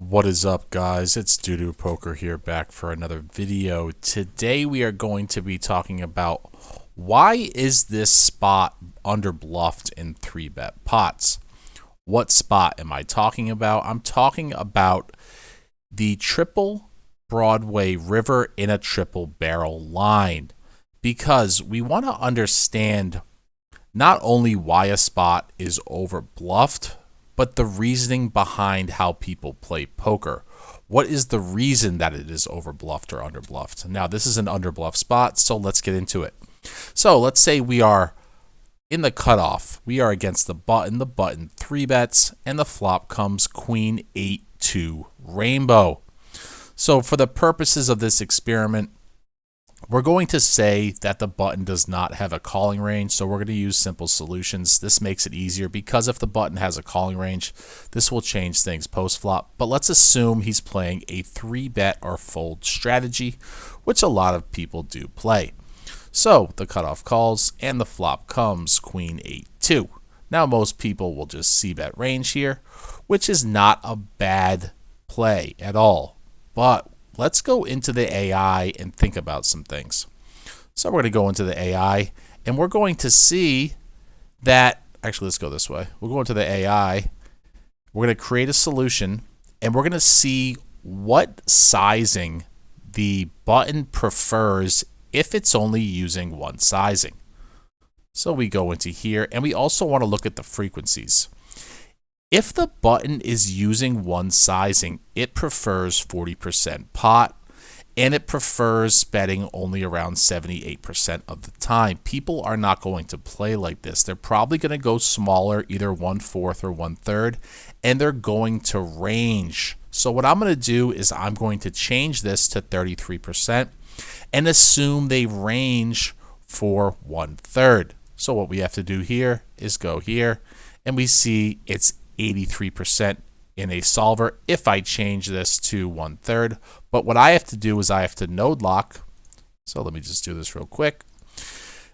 What is up, guys? It's Doodoo Poker here, back for another video. Today we are going to be talking about why is this spot underbluffed in 3-bet pots. What spot am I talking about? I'm talking about the triple Broadway river in a triple barrel line, because we want to understand not only why a spot is overbluffed, but the reasoning behind how people play poker. What is the reason that it is overbluffed or underbluffed? Now, this is an underbluff spot, so let's get into it. So let's say we are in the cutoff. We are against the button 3 bets, and the flop comes queen 8-2 rainbow. So for the purposes of this experiment, we're going to say that the button does not have a calling range, so we're going to use simple solutions. This makes it easier because if the button has a calling range, this will change things post-flop. But let's assume he's playing a 3-bet or fold strategy, which a lot of people do play. So the cutoff calls and the flop comes queen 8-2. Now most people will just c-bet range here, which is not a bad play at all. But let's go into the AI and think about some things. So we're going to go into the AI and we're going to see that, actually let's go this way. We'll go into the AI, we're going to create a solution, and we're going to see what sizing the button prefers if it's only using one sizing. So we go into here and we also want to look at the frequencies. If the button is using one sizing, it prefers 40% pot, and it prefers betting only around 78% of the time. People are not going to play like this. They're probably going to go smaller, either 1/4 or 1/3, and they're going to range. So what I'm going to do is I'm going to change this to 33% and assume they range for 1/3. So what we have to do here is go here, and we see it's 83% in a solver if I change this to 1/3. But what I have to do is I have to node lock. So let me just do this real quick.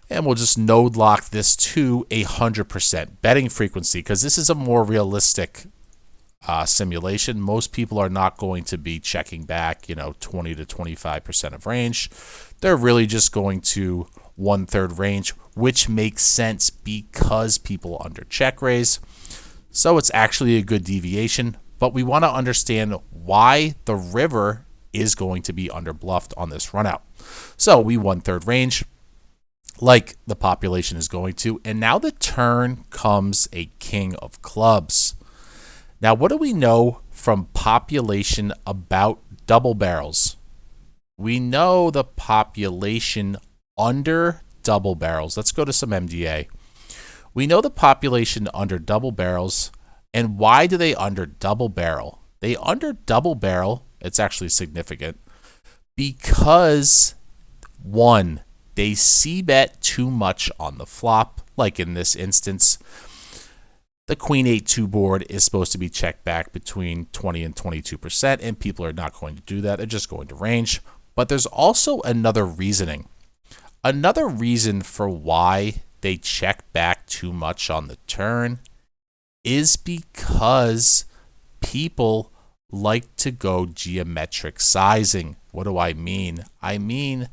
And we'll just node lock this to 100% betting frequency, because this is a more realistic simulation. Most people are not going to be checking back, 20 to 25% of range. They're really just going to 1/3 range, which makes sense because people under check raise. So it's actually a good deviation, but we want to understand why the river is going to be underbluffed on this runout. So we 1/3 range like the population is going to, and now the turn comes a king of clubs. Now what do we know from population about double barrels? We know the population under double barrels. Let's go to some MDA. We know the population under double barrels. And why do they under double barrel? They under double barrel, it's actually significant, because one, they c-bet too much on the flop. Like in this instance, the queen 8-2 board is supposed to be checked back between 20 and 22%, and people are not going to do that. They're just going to range. But there's also another reasoning. Another reason for why they check back too much on the turn is because people like to go geometric sizing. What do I mean? I mean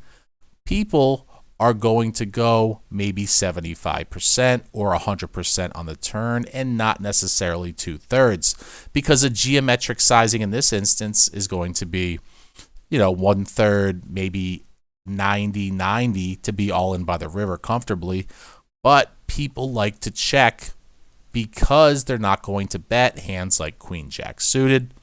people are going to go maybe 75% or 100% on the turn and not necessarily 2/3, because a geometric sizing in this instance is going to be, 1/3, maybe 90-90 to be all in by the river comfortably. But people like to check because they're not going to bet hands like queen jack suited.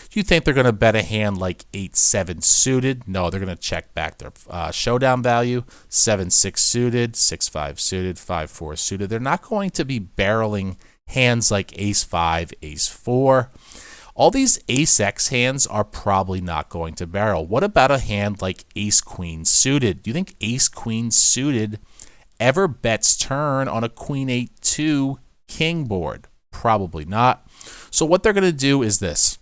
Do you think they're going to bet a hand like 8-7 suited? No, they're going to check back their showdown value. 7-6 suited, 6-5 suited, 5-4 suited. They're not going to be barreling hands like ace-5, ace-4. All these ace-x hands are probably not going to barrel. What about a hand like ace-queen suited? Do you think ace-queen suited ever bets turn on a queen 8-2 king board? Probably not. So what they're going to do is this.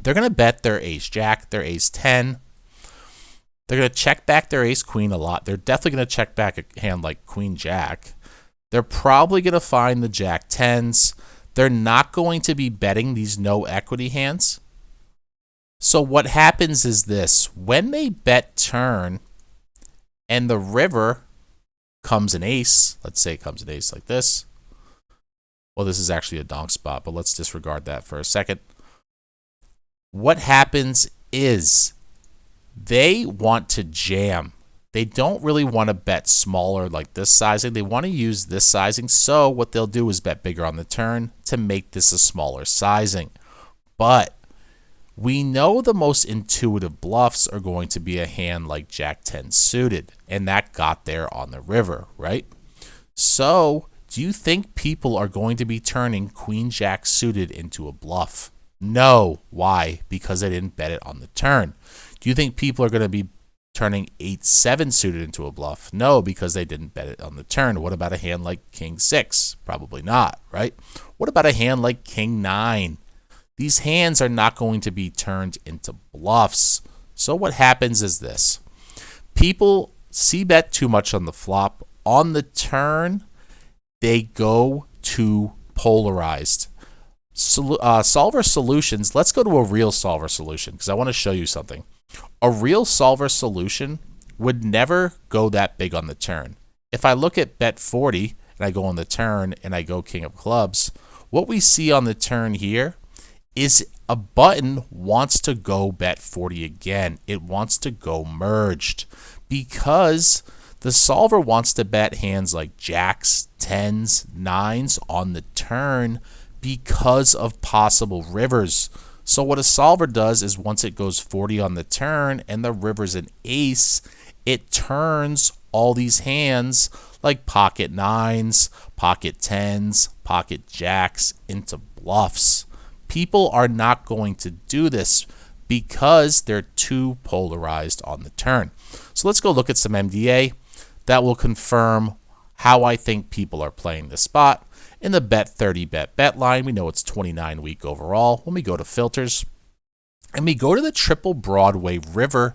They're going to bet their ace-jack, their ace-10. They're going to check back their ace-queen a lot. They're definitely going to check back a hand like queen-jack. They're probably going to find the jack-10s. They're not going to be betting these no equity hands. So what happens is this: when they bet turn and the river comes an ace, let's say it comes an ace like this. Well, this is actually a donk spot, but let's disregard that for a second. What happens is they want to jam. They don't really want to bet smaller like this sizing. They want to use this sizing. So what they'll do is bet bigger on the turn to make this a smaller sizing. But we know the most intuitive bluffs are going to be a hand like Jack 10 suited, and that got there on the river, right? So do you think people are going to be turning Queen Jack suited into a bluff? No. Why? Because they didn't bet it on the turn. Do you think people are going to be turning 8-7 suited into a bluff? No, because they didn't bet it on the turn. What about a hand like King 6? Probably not, right? What about a hand like King 9? These hands are not going to be turned into bluffs. So what happens is this. People c-bet too much on the flop. On the turn, they go too polarized. Solver solutions, let's go to a real solver solution because I want to show you something. A real solver solution would never go that big on the turn. If I look at bet 40 and I go on the turn and I go king of clubs, what we see on the turn here is a button wants to go bet 40 again. It wants to go merged because the solver wants to bet hands like jacks, 10s, 9s on the turn because of possible rivers. So what a solver does is once it goes 40 on the turn and the river's an ace, it turns all these hands like pocket 9s, pocket 10s, pocket jacks into bluffs. People are not going to do this because they're too polarized on the turn. So let's go look at some MDA that will confirm how I think people are playing this spot. In the bet 30 bet line, we know it's 29 week overall. When we go to filters and we go to the triple Broadway river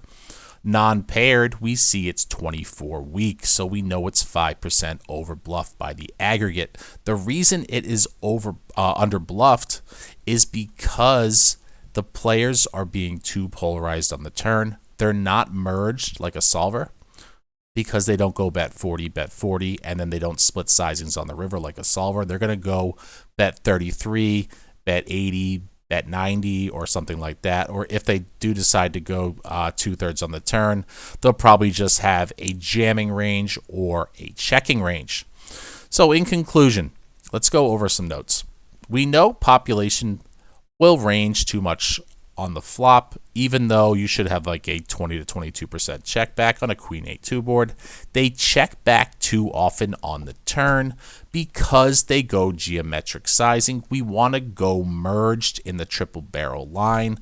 non-paired, we see it's 24 weeks. So we know it's 5% over bluffed by the aggregate. The reason it is under bluffed is because the players are being too polarized on the turn. They're not merged like a solver because they don't go bet 40, and then they don't split sizings on the river like a solver. They're going to go bet 33, bet 80, bet 90, or something like that. Or if they do decide to go 2/3 on the turn, they'll probably just have a jamming range or a checking range. So in conclusion, let's go over some notes. We know population will range too much on the flop, even though you should have like a 20 to 22% check back on a Queen 8-2 board. They check back too often on the turn because they go geometric sizing. We want to go merged in the triple barrel line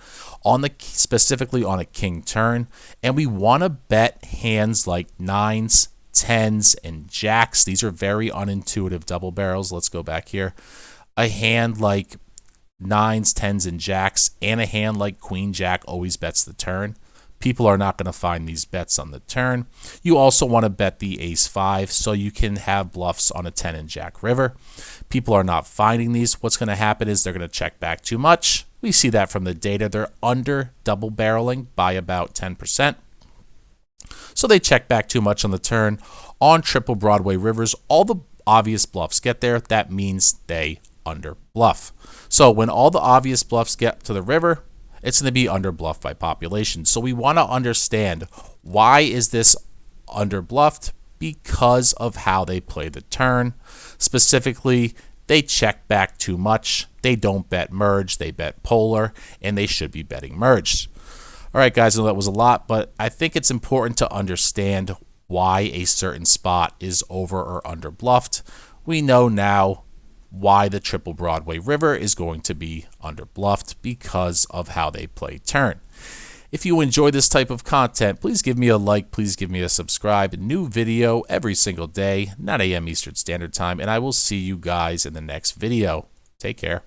specifically on a king turn, and we want to bet hands like 9s, 10s, and jacks. These are very unintuitive double barrels. Let's go back here. A hand like 9s, 10s, and jacks, and a hand like Queen Jack always bets the turn. People are not going to find these bets on the turn. You also want to bet the ace 5 so you can have bluffs on a 10 and jack river. People are not finding these. What's going to happen is they're going to check back too much. We see that from the data. They're under double barreling by about 10%. So they check back too much on the turn. On triple Broadway rivers, all the obvious bluffs get there. That means they under bluff. So when all the obvious bluffs get to the river, it's going to be under bluff by population. So we want to understand, why is this under bluffed? Because of how they play the turn. Specifically, they check back too much. They don't bet merge, they bet polar, and they should be betting merged. All right, guys, I know that was a lot, but I think it's important to understand why a certain spot is over or under bluffed. We know now why the triple Broadway river is going to be under bluffed because of how they play turn. If you enjoy this type of content, please give me a like, please give me a subscribe. New video every single day, 9 a.m. Eastern Standard Time, and I will see you guys in the next video. Take care.